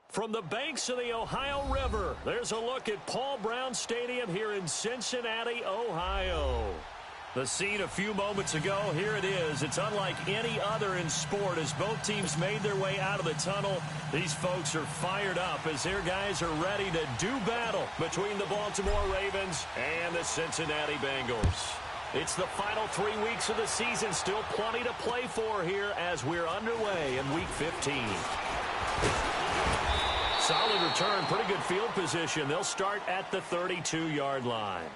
From the banks of the Ohio River, there's a look at Paul Brown Stadium here in Cincinnati, Ohio. The scene a few moments ago, here it is. It's unlike any other in sport as both teams made their way out of the tunnel. These folks are fired up as their guys are ready to do battle between the Baltimore Ravens and the Cincinnati Bengals. It's the final 3 weeks of the season, still plenty to play for here as we're underway in Week 15. Solid return, pretty good field position. They'll start at the 32-yard line.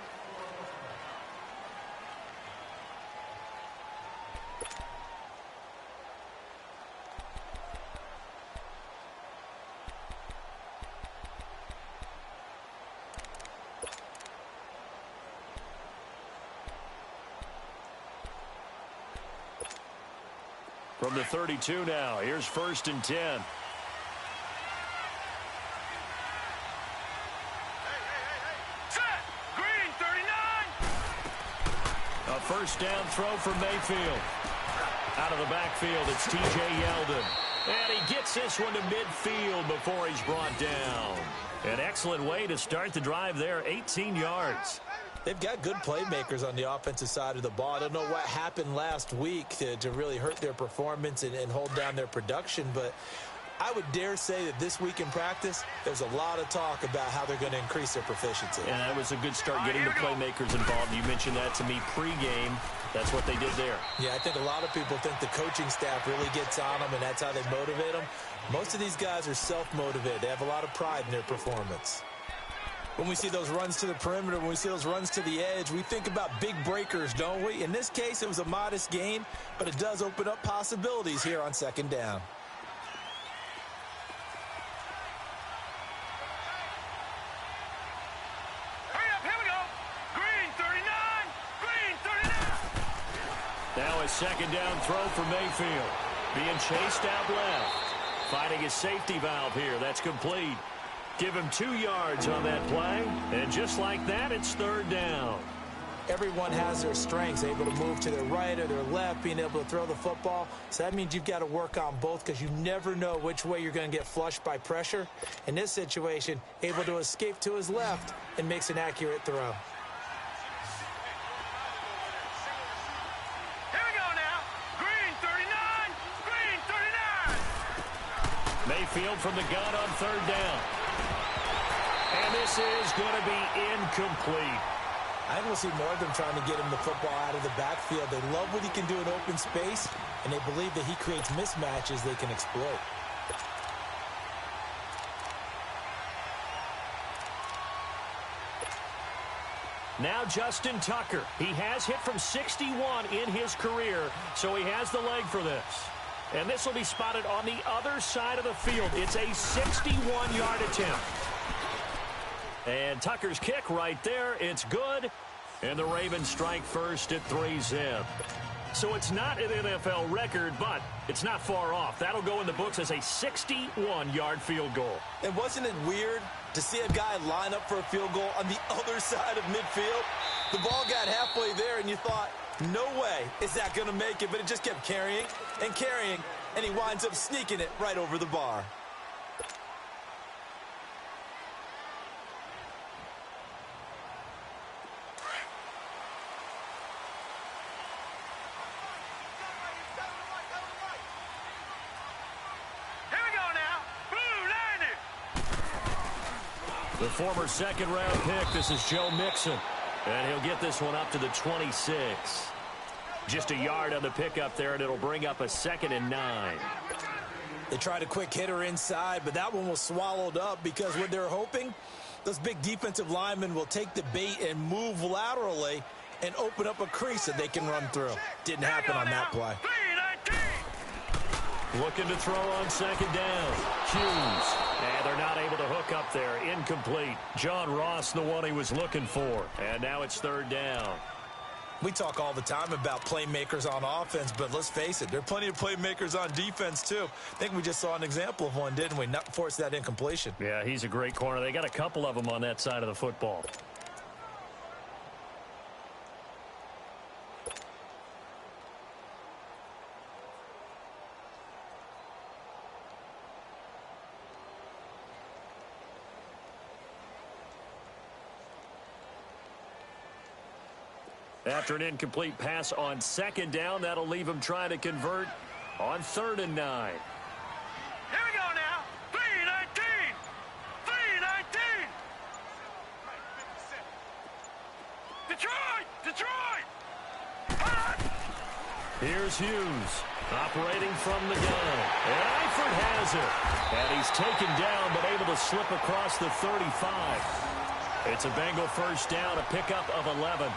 From the 32 now, here's 1st and 10. A first down throw for Mayfield. Out of the backfield, it's T.J. Yeldon. And he gets this one to midfield before he's brought down. An excellent way to start the drive there, 18 yards. They've got good playmakers on the offensive side of the ball. I don't know what happened last week to really hurt their performance and hold down their production, but I would dare say that this week in practice, there's a lot of talk about how they're going to increase their proficiency. And that was a good start getting the playmakers involved. You mentioned that to me pregame. That's what they did there. Yeah, I think a lot of people think the coaching staff really gets on them, and that's how they motivate them. Most of these guys are self-motivated. They have a lot of pride in their performance. When we see those runs to the perimeter, when we see those runs to the edge, we think about big breakers, don't we? In this case, it was a modest gain, but it does open up possibilities here on 2nd down. Now a 2nd down throw for Mayfield. Being chased out left. Finding his safety valve here. That's complete. Give him 2 yards on that play. And just like that, it's 3rd down. Everyone has their strengths, able to move to their right or their left, being able to throw the football. So that means you've got to work on both because you never know which way you're going to get flushed by pressure. In this situation, able to escape to his left and makes an accurate throw. Mayfield from the gun on 3rd down. And this is going to be incomplete. I think we'll see more of them trying to get him the football out of the backfield. They love what he can do in open space, and they believe that he creates mismatches they can exploit. Now Justin Tucker. He has hit from 61 in his career, so he has the leg for this. And this will be spotted on the other side of the field. It's a 61-yard attempt. And Tucker's kick right there. It's good. And the Ravens strike first at 3-zip. So it's not an NFL record, but it's not far off. That'll go in the books as a 61-yard field goal. And wasn't it weird to see a guy line up for a field goal on the other side of midfield? The ball got halfway there, and you thought, no way is that going to make it, but it just kept carrying, and he winds up sneaking it right over the bar. Here we go now. Blue 90. The former 2nd-round pick, this is Joe Mixon. And he'll get this one up to the 26. Just a yard on the pickup there, and it'll bring up a 2nd and 9. They tried a quick hitter inside, but that one was swallowed up because what they're hoping, those big defensive linemen will take the bait and move laterally and open up a crease that they can run through. Didn't happen on that play. Looking to throw on 2nd down. Hughes. And they're not able to hook up there. Incomplete. John Ross, the one he was looking for. And now it's 3rd down. We talk all the time about playmakers on offense, but let's face it, there are plenty of playmakers on defense, too. I think we just saw an example of one, didn't we? Not force that incompletion. Yeah, he's a great corner. They got a couple of them on that side of the football. After an incomplete pass on second down, that'll leave him trying to convert on 3rd and 9. Here we go now. 3-19. 3-19. Detroit! Detroit! Here's Hughes, operating from the gun. And Eifert has it. And he's taken down, but able to slip across the 35. It's a Bengal first down, a pickup of 11.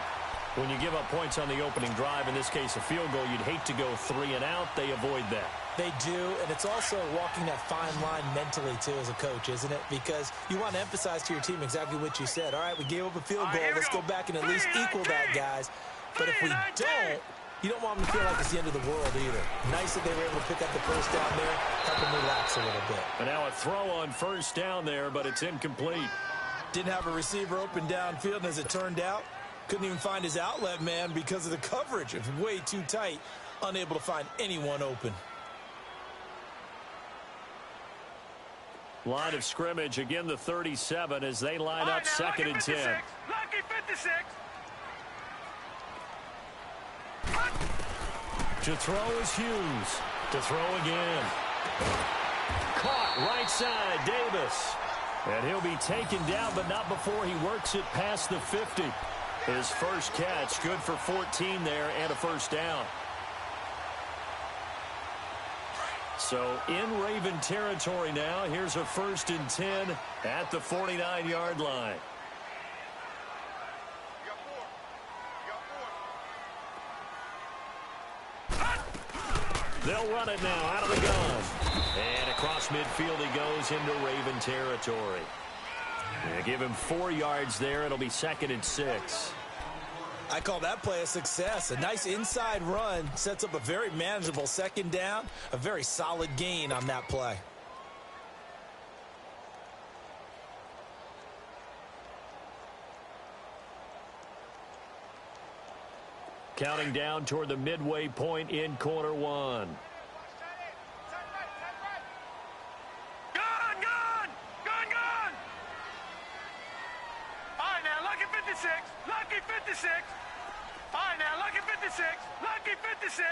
When you give up points on the opening drive, in this case a field goal, you'd hate to go 3 and out. They avoid that. They do, and it's also walking that fine line mentally, too, as a coach, isn't it? Because you want to emphasize to your team exactly what you said. All right, we gave up a field goal. Let's go back and at least equal that, guys. But if we don't, you don't want them to feel like it's the end of the world either. Nice that they were able to pick up the first down there, help them relax a little bit. And now a throw on first down there, but it's incomplete. Didn't have a receiver open downfield, and as it turned out, couldn't even find his outlet man because of the coverage. It was way too tight, unable to find anyone open. Line of scrimmage, again the 37 as they line up 2nd and 10. Lucky 56. To throw is Hughes. To throw again. Caught right side, Davis. And he'll be taken down, but not before he works it past the 50. His first catch, good for 14 there and a first down. So in Raven territory now, here's a 1st and 10 at the 49-yard line. They'll run it now out of the gun. And across midfield he goes into Raven territory. They give him 4 yards there. It'll be 2nd and 6. I call that play a success. A nice inside run sets up a very manageable 2nd down. A very solid gain on that play. Counting down toward the midway point in quarter 1. Lucky 56. All right, now, lucky 56. Lucky 56.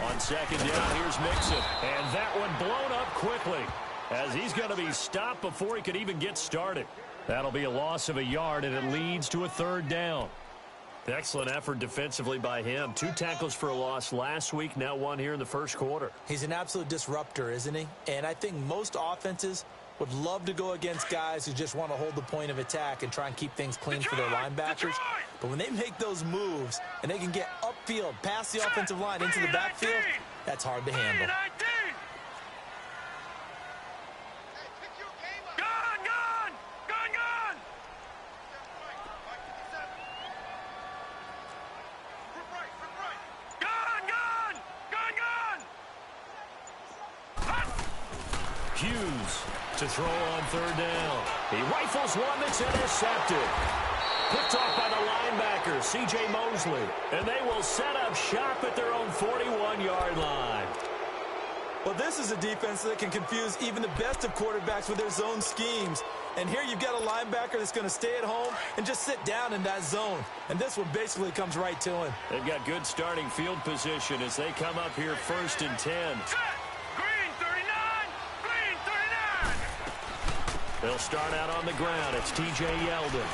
On 2nd down, here's Mixon. And that one blown up quickly as he's going to be stopped before he could even get started. That'll be a loss of a yard, and it leads to a 3rd down. Excellent effort defensively by him. 2 tackles for a loss last week, now 1 here in the first quarter. He's an absolute disruptor, isn't he? And I think most offenses would love to go against guys who just want to hold the point of attack and try and keep things clean for their linebackers. But when they make those moves and they can get upfield, past the offensive line into the backfield, that's hard to handle. Hughes to throw on 3rd down. He rifles one that's intercepted. Picked off by the linebacker, C.J. Mosley. And they will set up shop at their own 41-yard line. Well, this is a defense that can confuse even the best of quarterbacks with their zone schemes. And here you've got a linebacker that's going to stay at home and just sit down in that zone. And this one basically comes right to him. They've got good starting field position as they come up here 1st and 10. They'll start out on the ground. It's T.J. Yeldon.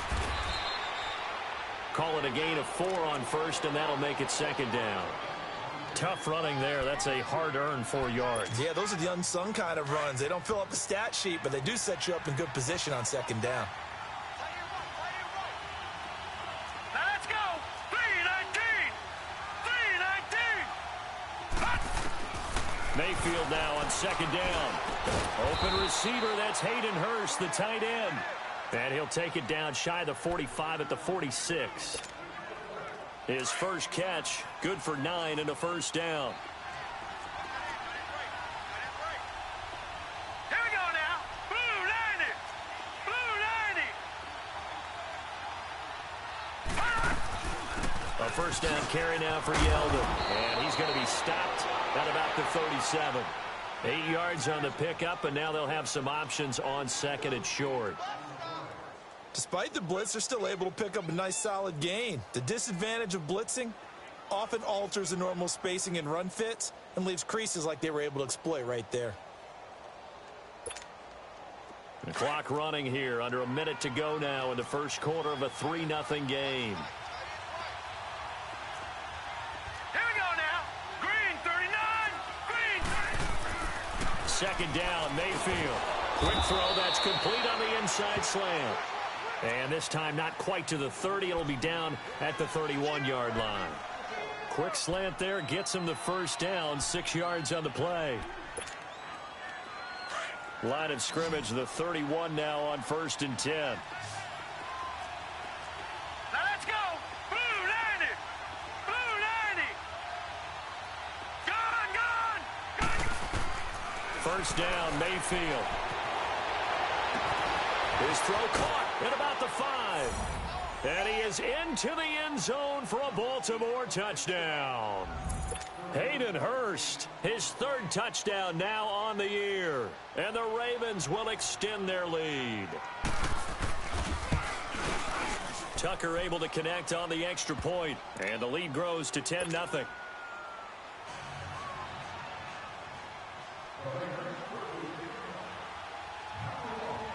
Call it a gain of 4 on 1st, and that'll make it 2nd down. Tough running there. That's a hard-earned 4 yards. Yeah, those are the unsung kind of runs. They don't fill up the stat sheet, but they do set you up in good position on 2nd down. Now let's go. 3-19. 3-19. Mayfield now on 2nd down. Open receiver, that's Hayden Hurst, the tight end. And he'll take it down shy of the 45 at the 46. His first catch, good for 9 and a first down. Here we go now. Blue 90. Blue 90. A first down carry now for Yeldon. And he's going to be stopped at about the 37. 8 yards on the pickup, and now they'll have some options on 2nd and short. Despite the blitz, they're still able to pick up a nice solid gain. The disadvantage of blitzing often alters the normal spacing and run fits and leaves creases like they were able to exploit right there. The clock running here, under a minute to go now in the first quarter of a 3-0 game. Here we go now. Green 39. Green 39. Second down, Mayfield. Quick throw, that's complete on the inside slant. And this time not quite to the 30. It'll be down at the 31-yard line. Quick slant there, gets him the first down, 6 yards on the play. Line of scrimmage, the 31 now on 1st and 10. Now let's go. Blue 90. Blue 90. Gone. First down, Mayfield. His throw caught at about the 5. And he is into the end zone for a Baltimore touchdown. Hayden Hurst, his 3rd touchdown now on the year. And the Ravens will extend their lead. Tucker able to connect on the extra point. And the lead grows to 10-0.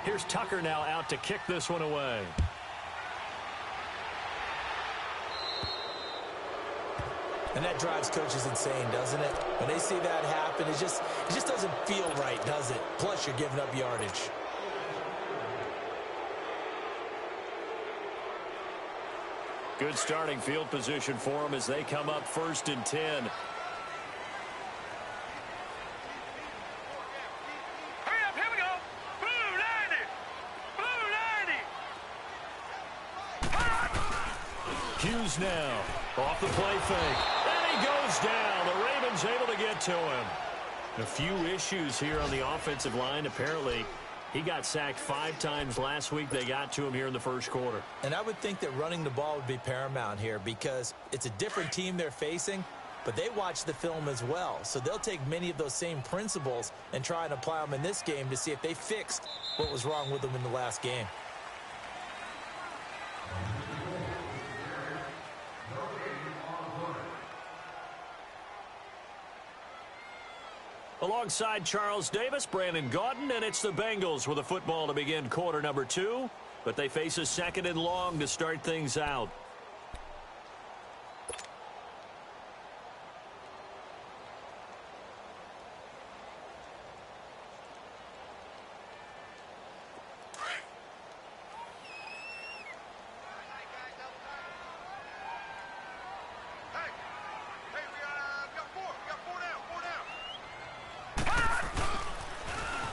Here's Tucker now out to kick this one away. And that drives coaches insane, doesn't it? When they see that happen, it just doesn't feel right, does it? Plus, you're giving up yardage. Good starting field position for them as they come up 1st and 10. Hurry up, here we go. Blue 90. Blue 90. Hughes now off the play fake. And he goes down. The Ravens able to get to him. A few issues here on the offensive line. Apparently, he got sacked 5 times last week. They got to him here in the first quarter. And I would think that running the ball would be paramount here because it's a different team they're facing, but they watch the film as well. So they'll take many of those same principles and try and apply them in this game to see if they fixed what was wrong with them in the last game. Alongside Charles Davis, Brandon Gaudin, and it's the Bengals with a football to begin quarter number 2. But they face a 2nd and long to start things out.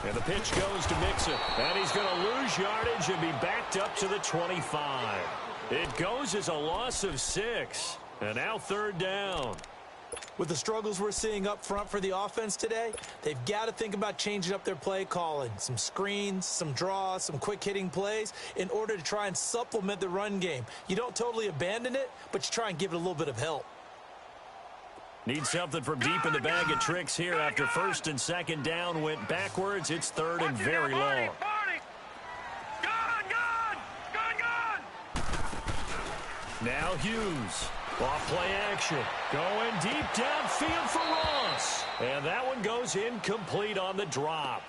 And the pitch goes to Mixon. And he's going to lose yardage and be backed up to the 25. It goes as a loss of 6. And now 3rd down. With the struggles we're seeing up front for the offense today, they've got to think about changing up their play calling. Some screens, some draws, some quick-hitting plays in order to try and supplement the run game. You don't totally abandon it, but you try and give it a little bit of help. Need something from deep in the bag of tricks here after 1st and 2nd down went backwards. It's 3rd and very long. Now Hughes. Off play action. Going deep downfield for Ross. And that one goes incomplete on the drop.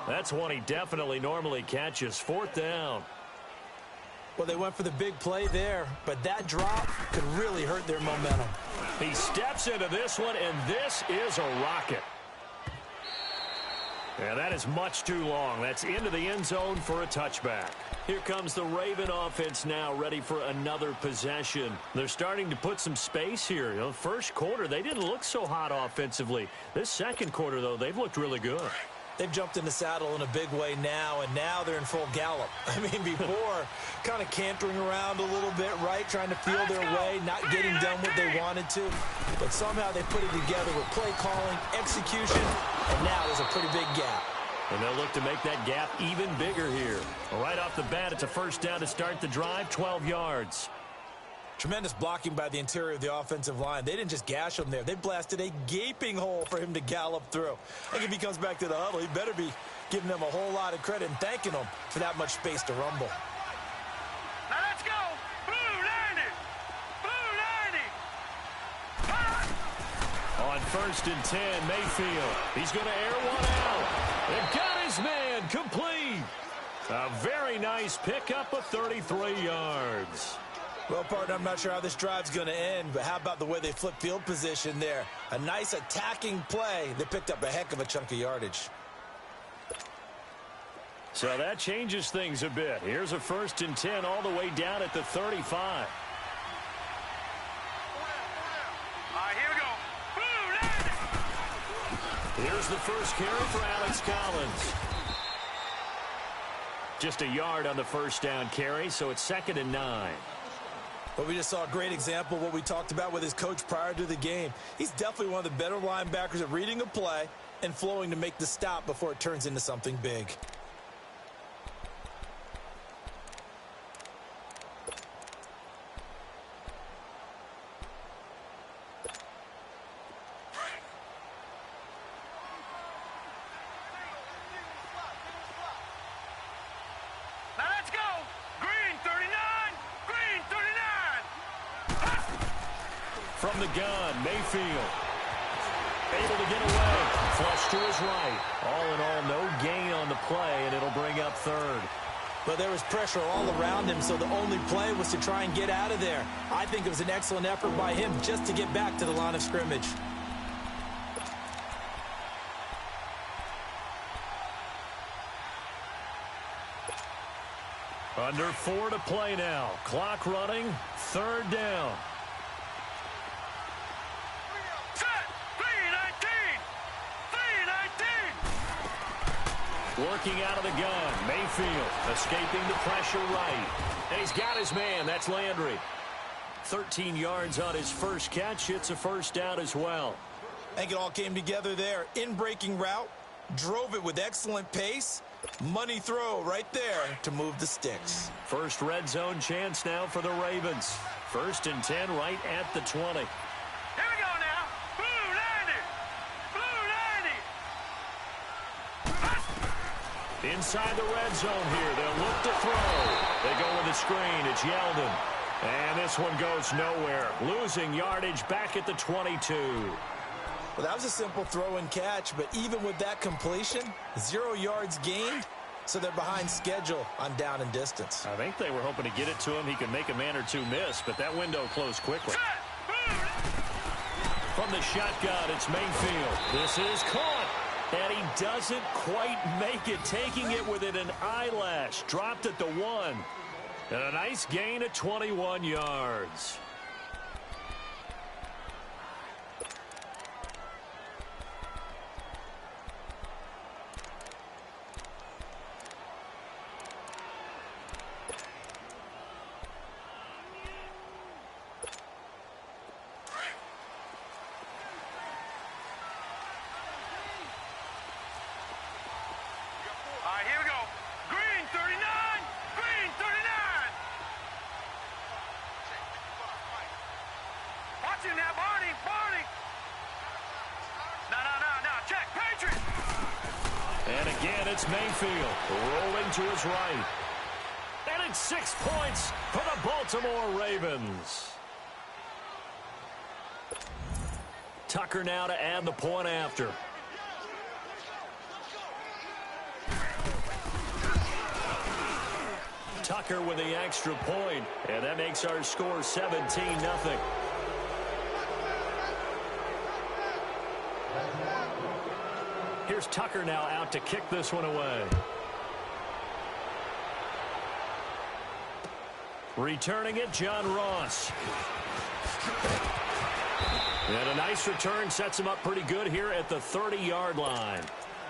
That's one he definitely normally catches. 4th down. Well, they went for the big play there, but that drop could really hurt their momentum. He steps into this one, and this is a rocket. Yeah, that is much too long. That's into the end zone for a touchback. Here comes the Raven offense now, ready for another possession. They're starting to put some space here. You know, first quarter, they didn't look so hot offensively. This second quarter, though, they've looked really good. They've jumped in the saddle in a big way now, and now they're in full gallop. I mean, before, kind of cantering around a little bit, right, trying to feel their way, not getting done what they wanted to. But somehow they put it together with play calling, execution, and now there's a pretty big gap. And they'll look to make that gap even bigger here. Right off the bat, it's a 1st down to start the drive, 12 yards. Tremendous blocking by the interior of the offensive line. They didn't just gash him there. They blasted a gaping hole for him to gallop through. I think if he comes back to the huddle, he better be giving them a whole lot of credit and thanking them for that much space to rumble. On 1st and 10, Mayfield. He's going to air one out. And got his man complete. A very nice pickup of 33 yards. Well, partner, I'm not sure how this drive's going to end, but how about the way they flip field position there? A nice attacking play. They picked up a heck of a chunk of yardage. So that changes things a bit. Here's a 1st and 10 all the way down at the 35. All right, here we go. Boom, Here's the first carry for Alex Collins. Just a yard on the first down carry, so it's 2nd and 9. But we just saw a great example of what we talked about with his coach prior to the game. He's definitely one of the better linebackers at reading a play and flowing to make the stop before it turns into something big. now let's go. Green 39. Green 39. From the gun, Mayfield. Able to get away. Flush to his right. All in all, no gain on the play, and it'll bring up 3rd. But there was pressure all around him, so the only play was to try and get out of there. I think it was an excellent effort by him just to get back to the line of scrimmage. Under 4 to play now. Clock running. 3rd down. Set. 319. 319. Working out of the gun. Mayfield escaping the pressure right. And he's got his man. That's Landry. 13 yards on his first catch. It's a 1st down as well. I think it all came together there. In-breaking route. Drove it with excellent pace. Money throw right there to move the sticks. First red zone chance now for the Ravens. 1st and 10 right at the 20. Here we go now. Blue 90. Blue 90. Inside the red zone here. They'll look to throw. They go with the screen. It's Yeldon. And this one goes nowhere. Losing yardage back at the 22. Well, that was a simple throw and catch, but even with that completion, 0 yards gained, so they're behind schedule on down and distance. I think they were hoping to get it to him. He could make a man or two miss, but that window closed quickly. Set. Boom. From the shotgun, it's Mayfield. This is caught. And he doesn't quite make it, taking it within an eyelash. Dropped at the 1. And a nice gain of 21 yards. All right, here we go. Green 39. Green 39. Watch him now, Barney. Barney. No. Check. Patriot. And again, it's Mayfield rolling to his right. And it's 6 points for the Baltimore Ravens. Tucker now to add the point after. Tucker with the extra point, and that makes our score 17-0. Here's Tucker now out to kick this one away. Returning it, John Ross. And a nice return sets him up pretty good here at the 30-yard line.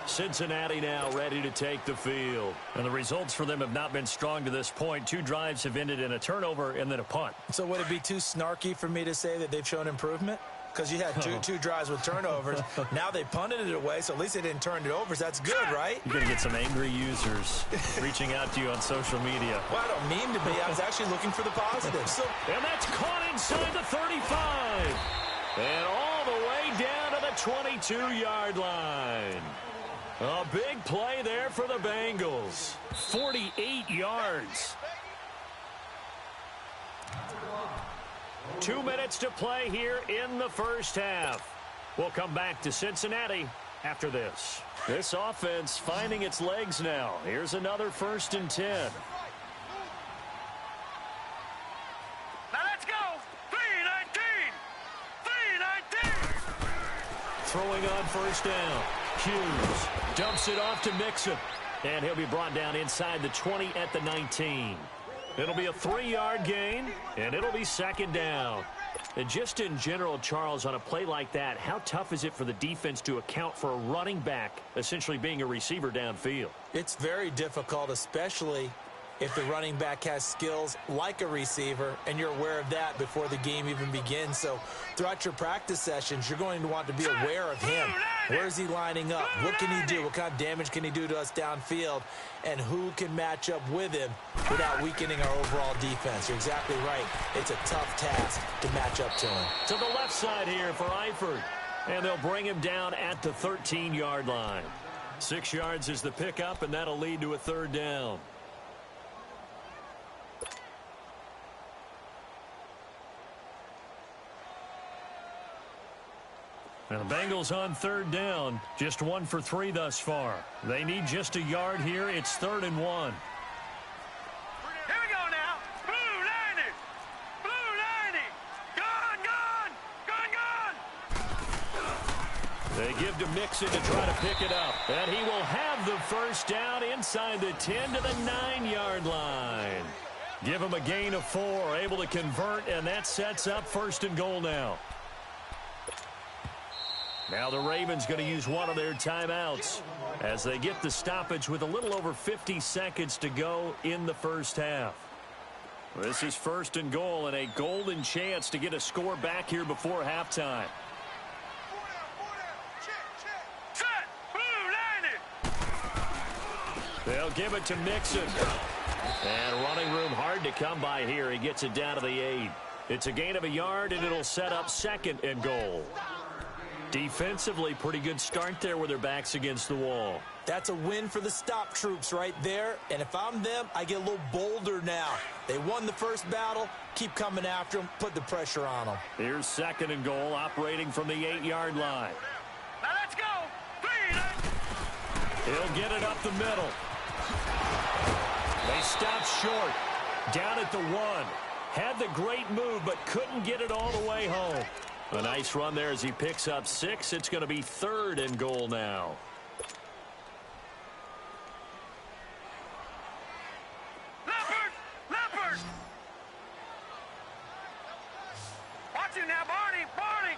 Cincinnati now ready to take the field. And the results for them have not been strong to this point. 2 drives have ended in a turnover and then a punt. So would it be too snarky for me to say that they've shown improvement? Because you had two drives with turnovers. Now they punted it away, so at least they didn't turn it over. So that's good, right? You're going to get some angry users reaching out to you on social media. Well, I don't mean to be. I was actually looking for the positives. And that's caught inside the 35. And all the way down to the 22-yard line. A big play there for the Bengals. 48 yards. 2 minutes to play here in the first half. We'll come back to Cincinnati after this. This offense finding its legs now. Here's another 1st and 10. Now let's go. 3-19. 3-19. Throwing on 1st down. Hughes dumps it off to Mixon. And he'll be brought down inside the 20 at the 19. It'll be a 3-yard gain, and it'll be 2nd down. And just in general, Charles, on a play like that, how tough is it for the defense to account for a running back essentially being a receiver downfield? It's very difficult, especially if the running back has skills like a receiver, and you're aware of that before the game even begins. So throughout your practice sessions, you're going to want to be aware of him. Where is he lining up? What can he do? What kind of damage can he do to us downfield? And who can match up with him without weakening our overall defense? You're exactly right. It's a tough task to match up to him. To the left side here for Eifert. And they'll bring him down at the 13-yard line. 6 yards is the pickup, and that'll lead to a 3rd down. Now the Bengals on 3rd down, just 1 for 3 thus far. They need just a yard here. It's 3rd and 1. Here we go now. Blue 90. Blue 90. Gun. They give to Mixon to try to pick it up. And he will have the 1st down inside the 10 to the 9-yard line. Give him a gain of 4, able to convert, and that sets up 1st and goal now. Now the Ravens going to use one of their timeouts as they get the stoppage with a little over 50 seconds to go in the 1st half. This is 1st and goal and a golden chance to get a score back here before halftime. Set. Blue 90. They'll give it to Mixon. And running room hard to come by here. He gets it down to the 8. It's a gain of a yard, and it'll set up 2nd and goal. Defensively, pretty good start there with their backs against the wall. That's a win for the stop troops right there. And if I'm them, I get a little bolder now. They won the 1st battle. Keep coming after them. Put the pressure on them. Here's 2nd and goal, operating from the 8-yard line. Now let's go. 3-19. He'll get it up the middle. They stop short. Down at the 1. Had the great move, but couldn't get it all the way home. A nice run there as he picks up 6. It's going to be 3rd and goal now. Leopard! Leopard! Watch him now, Barney! Barney!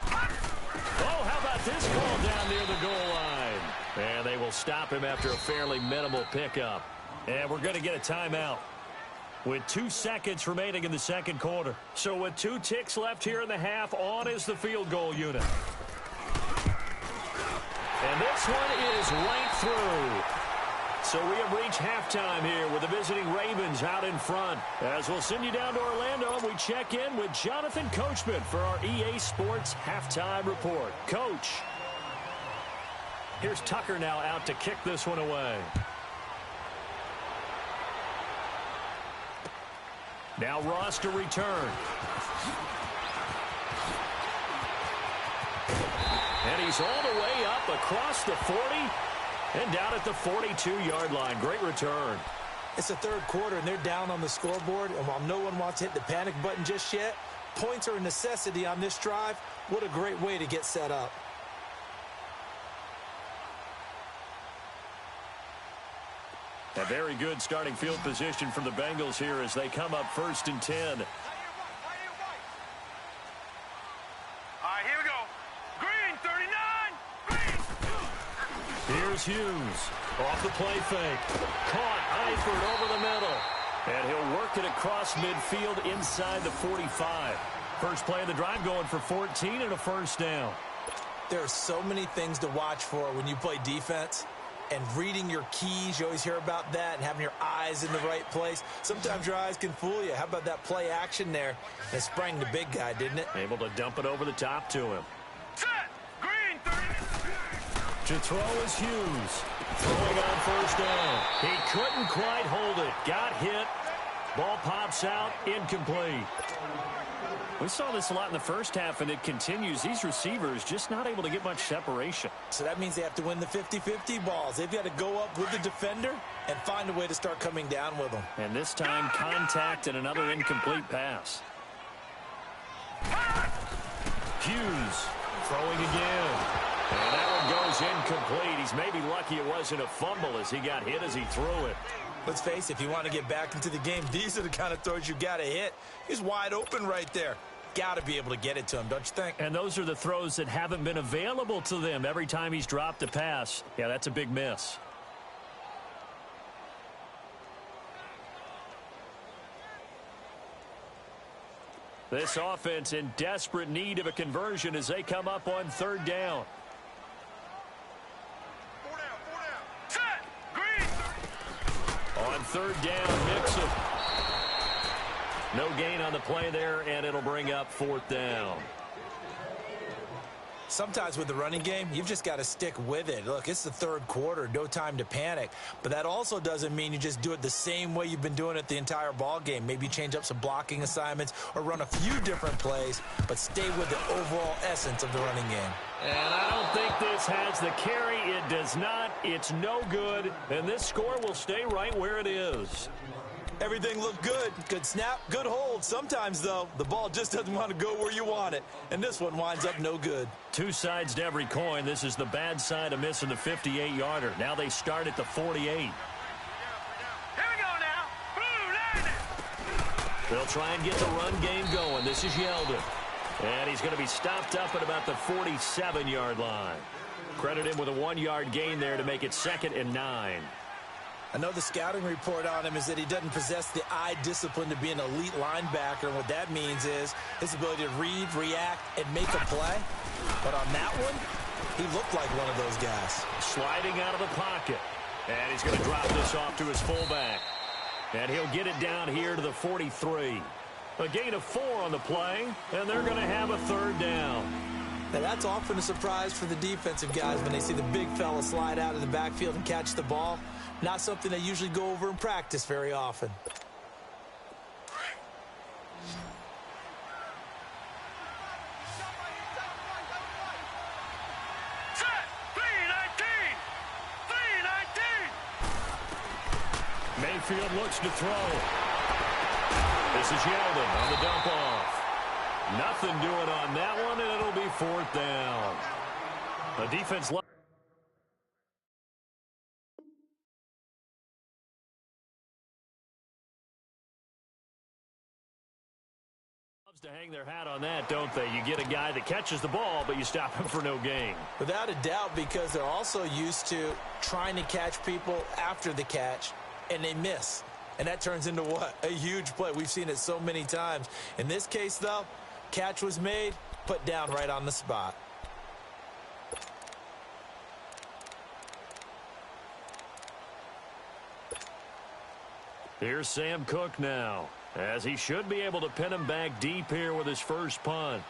Oh, how about this call down near the goal line? And they will stop him after a fairly minimal pickup. And we're going to get a timeout with 2 seconds remaining in the 2nd quarter. So with 2 ticks left here in the half, on is the field goal unit. And this one is right through. So we have reached halftime here with the visiting Ravens out in front. As we'll send you down to Orlando, we check in with Jonathan Coachman for our EA Sports Halftime Report. Coach, here's Tucker now out to kick this one away. Now Ross to return. And he's all the way up across the 40 and down at the 42-yard line. Great return. It's the 3rd quarter, and they're down on the scoreboard. And while no one wants to hit the panic button just yet, points are a necessity on this drive. What a great way to get set up. A very good starting field position for the Bengals here as they come up 1st and 10. All right, here we go. Green, 39. Green. Here's Hughes. Off the play fake. Caught Eifert over the middle. And he'll work it across midfield inside the 45. First play of the drive going for 14 and a 1st down. There are so many things to watch for when you play defense. And reading your keys, you always hear about that, and having your eyes in the right place. Sometimes your eyes can fool you. How about that play action there? It sprang the big guy, didn't it? Able to dump it over the top to him. Set. Green, 30. To throw is Hughes. Throwing on 1st down. He couldn't quite hold it. Got hit. Ball pops out. Incomplete. We saw this a lot in the first half, and it continues. These receivers just not able to get much separation. So that means they have to win the 50-50 balls. They've got to go up with the defender and find a way to start coming down with them. And this time, contact and another incomplete pass. Hughes throwing again. And that one goes incomplete. He's maybe lucky it wasn't a fumble as he got hit as he threw it. Let's face it, if you want to get back into the game, these are the kind of throws you got to hit. He's wide open right there. Got to be able to get it to him, don't you think? And those are the throws that haven't been available to them every time he's dropped a pass. Yeah, that's a big miss. This offense in desperate need of a conversion as they come up on third down. Set. Green. On third down, Mixon. No gain on the play there, and it'll bring up fourth down. Sometimes with the running game, you've just got to stick with it. Look, it's the third quarter, no time to panic. But that also doesn't mean you just do it the same way you've been doing it the entire ball game. Maybe change up some blocking assignments or run a few different plays, but stay with the overall essence of the running game. And I don't think this has the carry. It does not. It's no good. And this score will stay right where it is. Everything looked good. Good snap, good hold. Sometimes, though, the ball just doesn't want to go where you want it. And this one winds up no good. Two sides to every coin. This is the bad side of missing the 58-yarder. Now they start at the 48. Here we go now. Blue line. They'll try and get the run game going. This is Yeldon. And he's going to be stopped up at about the 47-yard line. Credit him with a 1-yard gain there to make it 2nd and 9. I know the scouting report on him is that he doesn't possess the eye discipline to be an elite linebacker, and what that means is his ability to read, react, and make a play. But on that one, he looked like one of those guys. Sliding out of the pocket. And he's going to drop this off to his fullback. And he'll get it down here to the 43. A gain of 4 on the play, and they're going to have a third down. Now, that's often a surprise for the defensive guys when they see the big fella slide out of the backfield and catch the ball. Not something they usually go over in practice very often. Set. 319. 319. Mayfield looks to throw. This is Yeldon on the dump off. Nothing doing on that one, and it'll be fourth down. The defense loves to hang their hat on that, don't they? You get a guy that catches the ball, but you stop him for no gain. Without a doubt, because they're also used to trying to catch people after the catch, and they miss. And that turns into what? A huge play. We've seen it so many times. In this case, though, catch was made, put down right on the spot. Here's Sam Cook now, as he should be able to pin him back deep here with his first punt.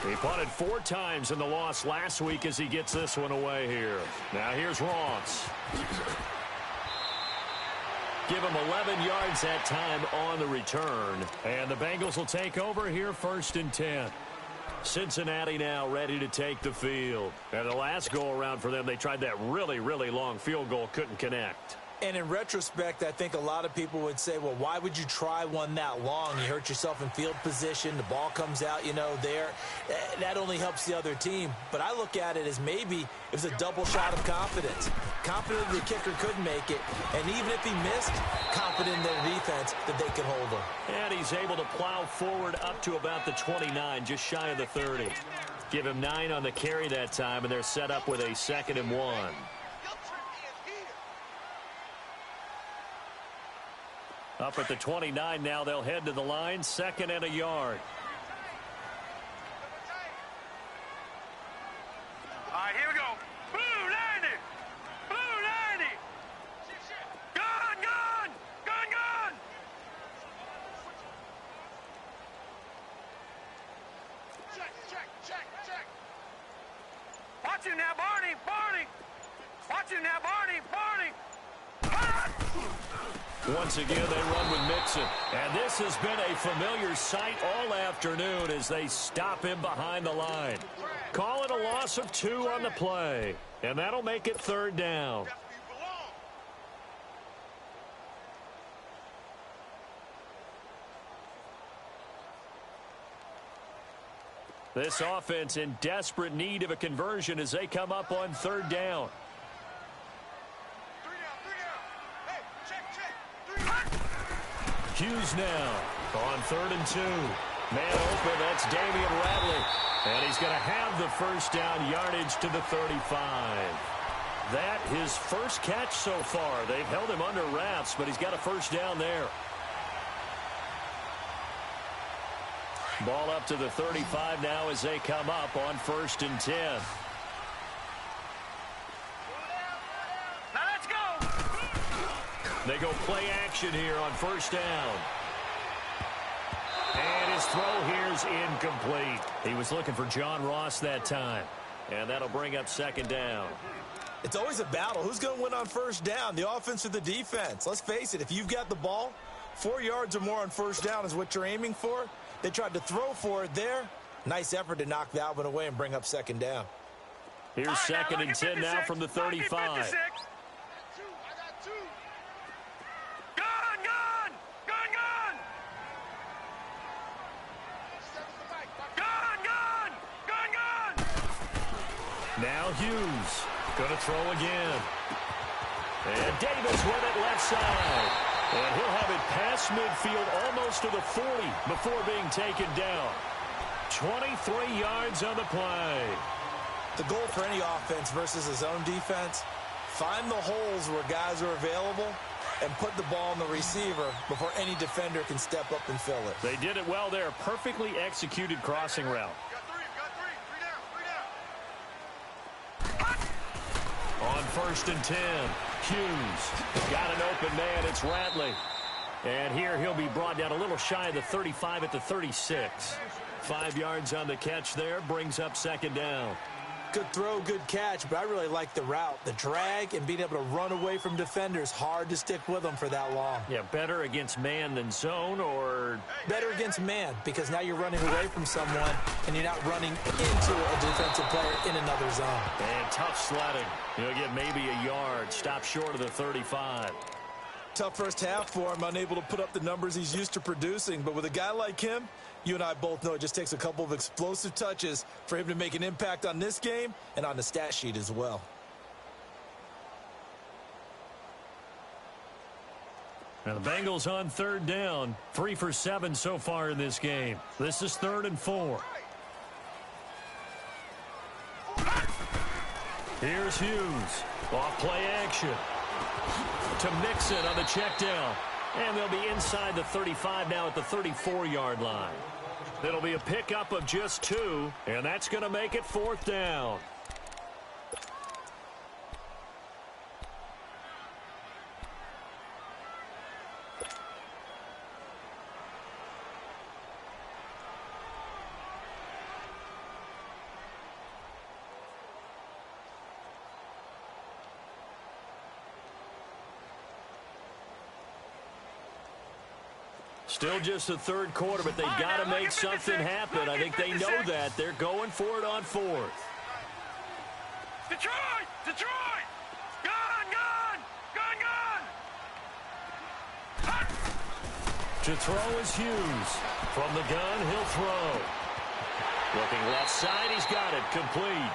He punted 4 times in the loss last week as he gets this one away here. Now here's Ross. Give him 11 yards that time on the return. And the Bengals will take over here 1st and 10. Cincinnati now ready to take the field. And the last go-around for them, they tried that really, really long field goal, couldn't connect. And in retrospect, I think a lot of people would say, well, why would you try one that long? You hurt yourself in field position. The ball comes out, there. That only helps the other team. But I look at it as maybe it was a double shot of confidence. Confident the kicker could make it. And even if he missed, confident in their defense that they could hold him. And he's able to plow forward up to about the 29, just shy of the 30. Give him 9 on the carry that time, and they're set up with a 2nd and 1. Up at the 29 now, they'll head to the line, 2nd and a yard. All right, here we go. Blue 90. Blue 90. Gun, gun. Gun, gun. Check. Watch him now, Barney. Watch Watch it now, Barney. Once again, they run with Mixon. And this has been a familiar sight all afternoon as they stop him behind the line. Call it a loss of 2 on the play. And that'll make it 3rd down. This offense in desperate need of a conversion as they come up on 3rd down. Hughes now on 3rd and 2. Man open, that's Damian Ratley. And he's going to have the first down yardage to the 35. That his first catch so far. They've held him under wraps, but he's got a first down there. Ball up to the 35 now as they come up on 1st and 10. Now let's go. They go play action here on 1st down. And his throw here's incomplete. He was looking for John Ross that time. And that'll bring up 2nd down. It's always a battle. Who's going to win on 1st down, the offense or the defense? Let's face it, if you've got the ball, 4 yards or more on 1st down is what you're aiming for. They tried to throw for it there. Nice effort to knock that one away and bring up 2nd down. Here's 2nd and 10 now from the 35. Gun. Now Hughes going to throw again. And Davis with it left side. And he'll have it past midfield almost to the 40 before being taken down. 23 yards on the play. The goal for any offense versus his own defense, find the holes where guys are available and put the ball on the receiver before any defender can step up and fill it. They did it well there. Perfectly executed crossing route. On 1st and 10, Hughes got an open man. It's Ratley. And here he'll be brought down a little shy of the 35 at the 36. 5 yards on the catch there, brings up 2nd down. Good throw, good catch, but I really like the route. The drag and being able to run away from defenders. Hard to stick with them for that long. Yeah, better against man than zone, or better against man, because now you're running away from someone and you're not running into a defensive player in another zone. And tough sledding. He'll get maybe a yard. Stop short of the 35. Tough first half for him, unable to put up the numbers he's used to producing. But with a guy like him, you and I both know it just takes a couple of explosive touches for him to make an impact on this game and on the stat sheet as well. Now the Bengals on 3rd down. 3 for 7 so far in this game. This is 3rd and 4. Here's Hughes. Off play action. To Mixon on the check down. And they'll be inside the 35 now at the 34-yard line. It'll be a pickup of just 2, and that's going to make it 4th down. Still just the 3rd quarter, but they've got to make something happen. I think they know that. They're going for it on 4th. Detroit! Detroit! Gun! To throw is Hughes. From the gun, he'll throw. Looking left side, he's got it. Complete.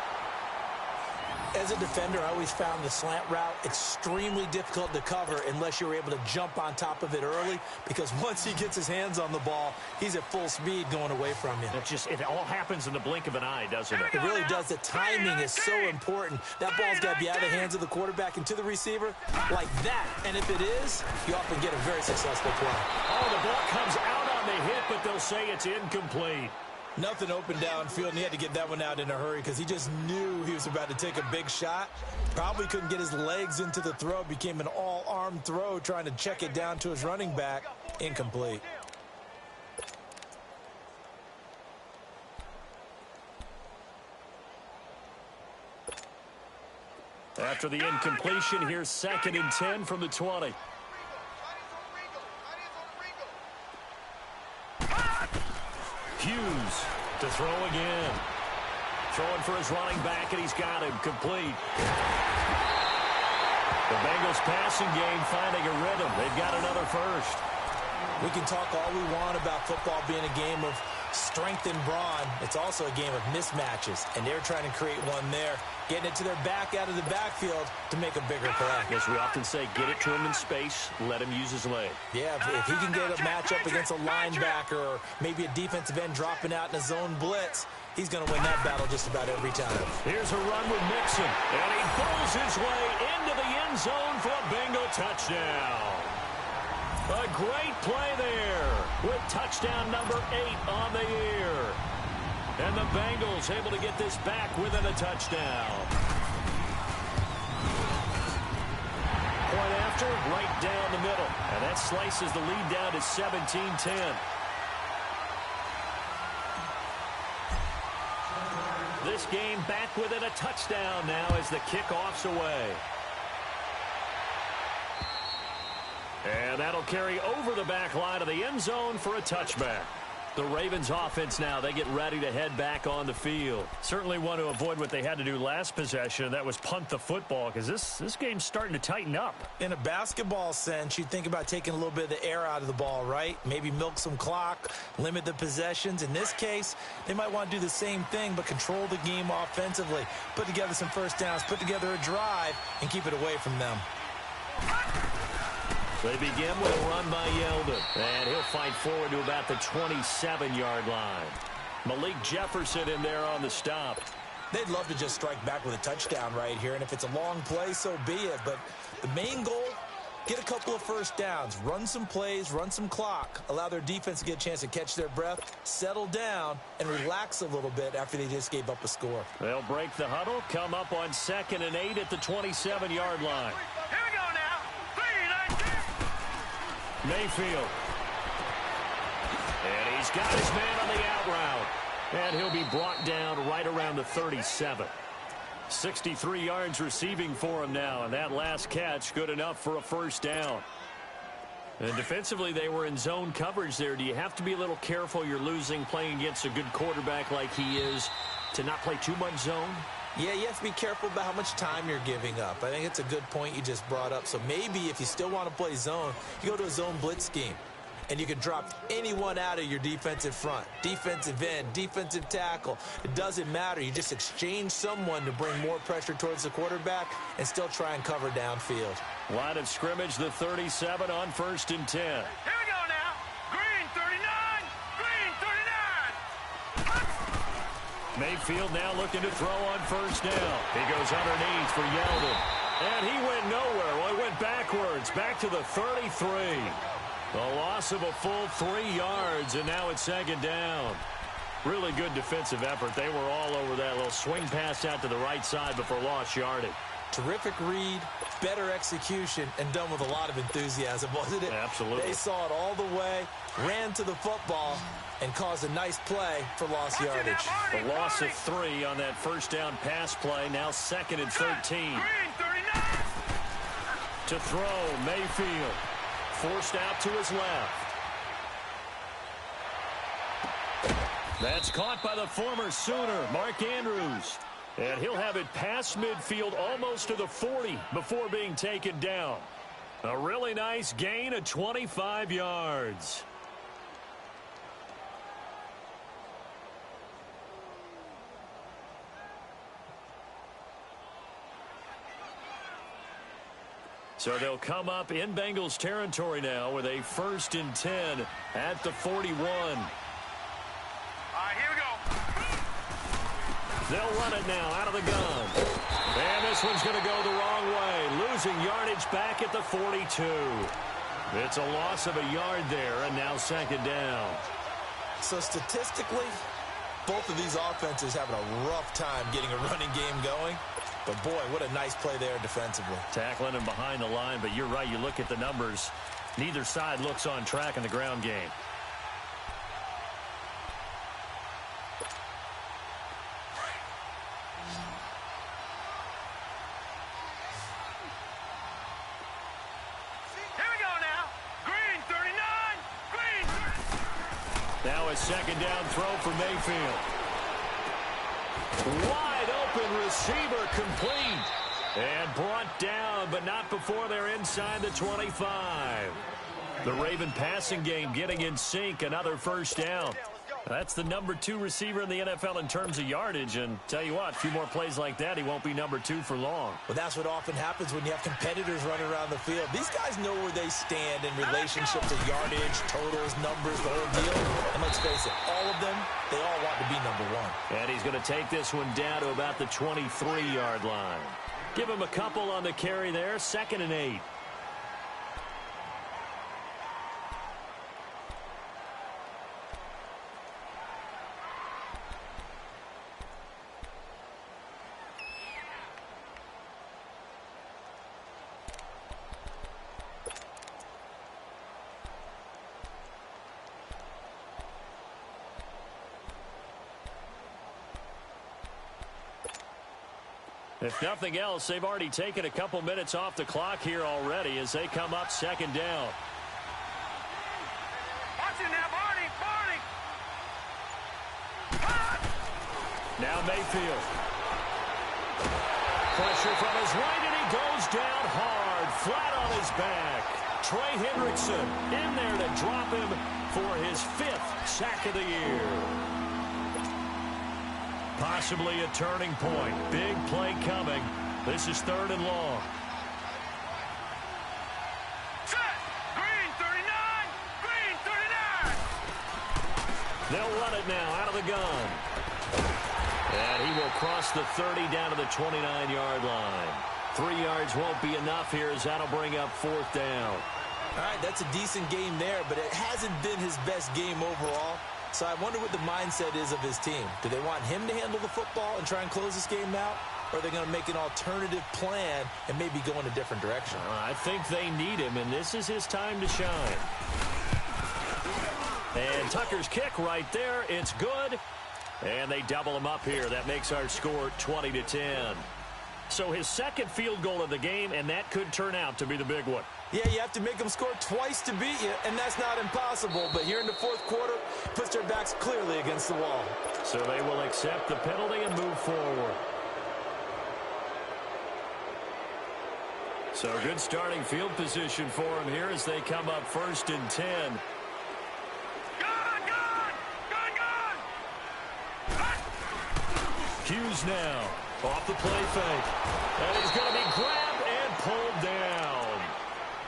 As a defender, I always found the slant route extremely difficult to cover unless you're able to jump on top of it early, because once he gets his hands on the ball, he's at full speed going away from you. It all happens in the blink of an eye, doesn't it? It really does. The timing is so important. That ball's got to be out of the hands of the quarterback and to the receiver like that. And if it is, you often get a very successful play. Oh, the ball comes out on the hit, but they'll say it's incomplete. Nothing open downfield, and he had to get that one out in a hurry because he just knew he was about to take a big shot. Probably couldn't get his legs into the throw. Became an all-arm throw trying to check it down to his running back. Incomplete. After After the incompletion, here's 2nd and 10 from the 20. Hughes to throw again. Throwing for his running back, and he's got him complete. The Bengals passing game finding a rhythm. They've got another first. We can talk all we want about football being a game of strength and brawn. It's also a game of mismatches, and they're trying to create one there, getting it to their back out of the backfield to make a bigger play. As we often say, get it to him in space, let him use his leg. Yeah, if he can get a matchup against a linebacker or maybe a defensive end dropping out in a zone blitz, he's going to win that battle just about every time. Here's a run with Mixon, and he pulls his way into the end zone for a Bengal touchdown. A great play there with touchdown number 8 on the year. And the Bengals able to get this back within a touchdown. Point after, right down the middle. And that slices the lead down to 17-10. This game back within a touchdown now as the kickoff's away. And that'll carry over the back line of the end zone for a touchback. The Ravens offense now, they get ready to head back on the field. Certainly want to avoid what they had to do last possession, and that was punt the football, because this game's starting to tighten up. In a basketball sense, you think about taking a little bit of the air out of the ball, right? Maybe milk some clock, limit the possessions. In this case, they might want to do the same thing, but control the game offensively. Put together some first downs, put together a drive, and keep it away from them. They begin with a run by Yeldon, and he'll fight forward to about the 27-yard line. Malik Jefferson in there on the stop. They'd love to just strike back with a touchdown right here, and if it's a long play, so be it. But the main goal, get a couple of first downs, run some plays, run some clock, allow their defense to get a chance to catch their breath, settle down, and relax a little bit after they just gave up a score. They'll break the huddle, come up on 2nd and 8 at the 27-yard line. Here we go now. 3, 19. Mayfield. And he's got his man on the out route. And he'll be brought down right around the 37. 63 yards receiving for him now. And that last catch good enough for a first down. And defensively, they were in zone coverage there. Do you have to be a little careful you're losing playing against a good quarterback like he is to not play too much zone? Yeah, you have to be careful about how much time you're giving up. I think it's a good point you just brought up. So maybe if you still want to play zone, you go to a zone blitz scheme. And you can drop anyone out of your defensive front. Defensive end, defensive tackle. It doesn't matter. You just exchange someone to bring more pressure towards the quarterback and still try and cover downfield. Line of scrimmage, the 37 on 1st and 10. Here we go now. Green 39. Green 39. Mayfield now looking to throw on first down. He goes underneath for Yeldon. And he went nowhere. Well, he went backwards, back to the 33. A loss of a full 3 yards, and now it's 2nd down. Really good defensive effort. They were all over that little swing pass out to the right side before lost yardage. Terrific read, better execution, and done with a lot of enthusiasm, wasn't it? Absolutely. They saw it all the way, ran to the football, and caused a nice play for lost yardage. A loss of 3 on that first down pass play. Now 2nd and 13. To throw, Mayfield. Forced out to his left. That's caught by the former Sooner, Mark Andrews. And he'll have it past midfield almost to the 40 before being taken down. A really nice gain of 25 yards. So they'll come up in Bengals territory now with a 1st and 10 at the 41. All right, here we go. They'll run it now out of the gun. And this one's going to go the wrong way, losing yardage back at the 42. It's a loss of a yard there, and now 2nd down. So statistically, both of these offenses having a rough time getting a running game going. But, boy, what a nice play there defensively. Tackling him behind the line, but you're right. You look at the numbers. Neither side looks on track in the ground game. Now a second down throw for Mayfield. Wide open receiver complete. And brought down, but not before they're inside the 25. The Raven passing game getting in sync. Another first down. That's the number 2 receiver in the NFL in terms of yardage. And tell you what, a few more plays like that, he won't be number 2 for long. Well, that's what often happens when you have competitors running around the field. These guys know where they stand in relationship to yardage, totals, numbers, the whole deal. And let's face it, all of them, they all want to be number 1. And he's going to take this one down to about the 23-yard line. Give him a couple on the carry there. 2nd and 8. If nothing else, they've already taken a couple minutes off the clock here already as they come up 2nd down. Watch it now, Barney, Barney. Now Mayfield. Pressure from his right, and he goes down hard, flat on his back. Trey Hendrickson in there to drop him for his 5th sack of the year. Possibly a turning point. Big play coming. This is 3rd and long. Set. Green 39. Green 39. They'll run it now out of the gun. And he will cross the 30 down to the 29-yard line. 3 yards won't be enough here as that'll bring up 4th down. All right, that's a decent game there, but it hasn't been his best game overall. So I wonder what the mindset is of his team. Do they want him to handle the football and try and close this game out? Or are they going to make an alternative plan and maybe go in a different direction? I think they need him, and this is his time to shine. And Tucker's kick right there. It's good. And they double him up here. That makes our score 20-10. So his 2nd field goal of the game, and that could turn out to be the big one. Yeah, you have to make them score twice to beat you, and that's not impossible. But here in the 4th quarter, puts their backs clearly against the wall. So they will accept the penalty and move forward. So good starting field position for him here as they come up 1st and 10. Gun, gun. Gun, gun. Hughes now off the play fake. And he's going to be grabbed and pulled down.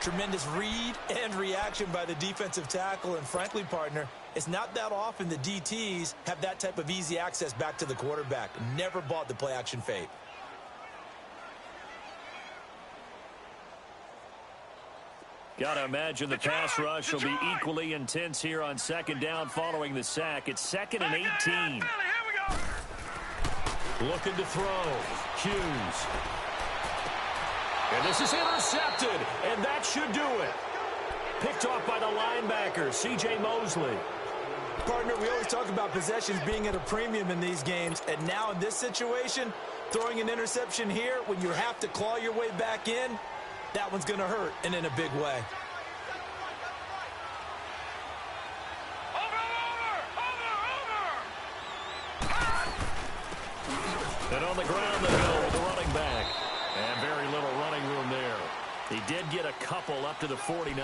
Tremendous read and reaction by the defensive tackle. And frankly, partner, it's not that often the DTs have that type of easy access back to the quarterback. Never bought the play-action fake. Got to imagine the pass rush will be equally intense here on 2nd down following the sack. It's 2nd and 18. Here we go. Looking to throw. Hughes. And this is intercepted, and that should do it. Picked off by the linebacker, C.J. Mosley. Partner, we always talk about possessions being at a premium in these games, and now in this situation, throwing an interception here when you have to claw your way back in, that one's going to hurt, and in a big way. And on the ground they go with the running back. And very little running room there. He did get a couple up to the 49.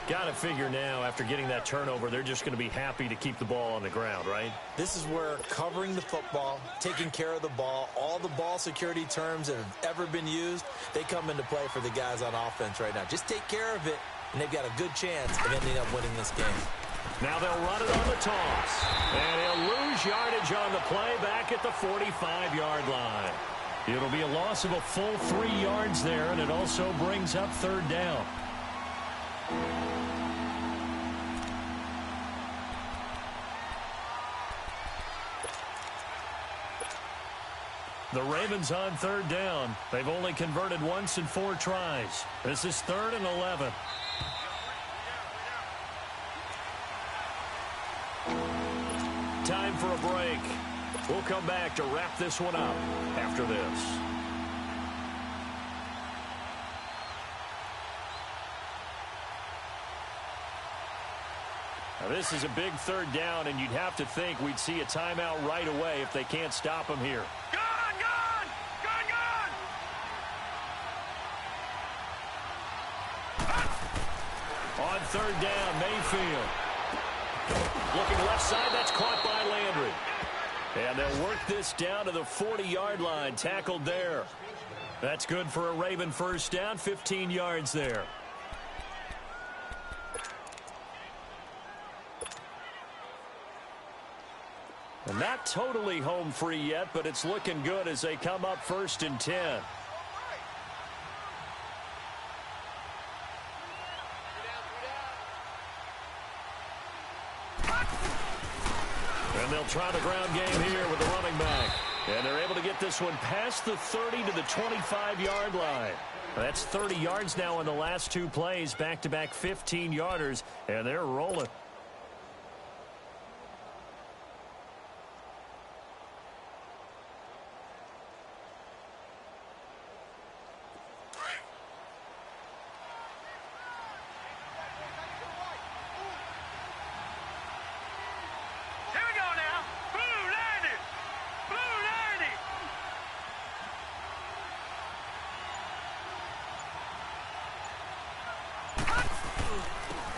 Got to figure now, after getting that turnover, they're just going to be happy to keep the ball on the ground, right? This is where covering the football, taking care of the ball, all the ball security terms that have ever been used, they come into play for the guys on offense right now. Just take care of it, and they've got a good chance of ending up winning this game. Now they'll run it on the toss. And he'll lose yardage on the play back at the 45-yard line. It'll be a loss of a full 3 yards there, and it also brings up 3rd down. The Ravens on 3rd down. They've only converted once in 4 tries. This is 3rd and 11. Time for a break. We'll come back to wrap this one up after this. Now, this is a big third down, and you'd have to think we'd see a timeout right away if they can't stop him here. Gone, gone, gone, gone. On third down, Mayfield. Looking left side, that's caught by Landry. And they'll work this down to the 40-yard line, tackled there. That's good for a Raven first down, 15 yards there. And not totally home free yet, but it's looking good as they come up 1st and 10. And they'll try the ground game here with the running back. And they're able to get this one past the 30 to the 25-yard line. That's 30 yards now in the last 2 plays, back-to-back 15-yarders, and they're rolling.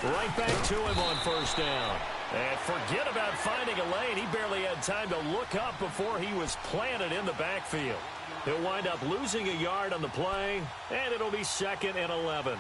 Right back to him on first down. And forget about finding a lane. He barely had time to look up before he was planted in the backfield. He'll wind up losing a yard on the play, and it'll be 2nd and 11.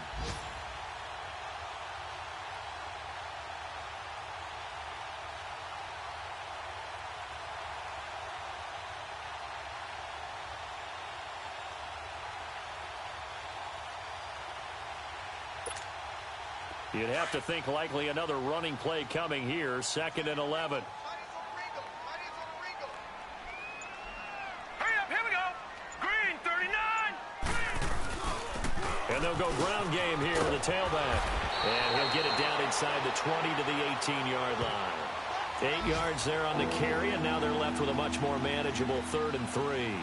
You'd have to think likely another running play coming here, 2nd and 11. Hurry up, here we go. Green, 39. And they'll go ground game here with the tailback. And he'll get it down inside the 20 to the 18-yard line. 8 yards there on the carry, and now they're left with a much more manageable 3rd and 3.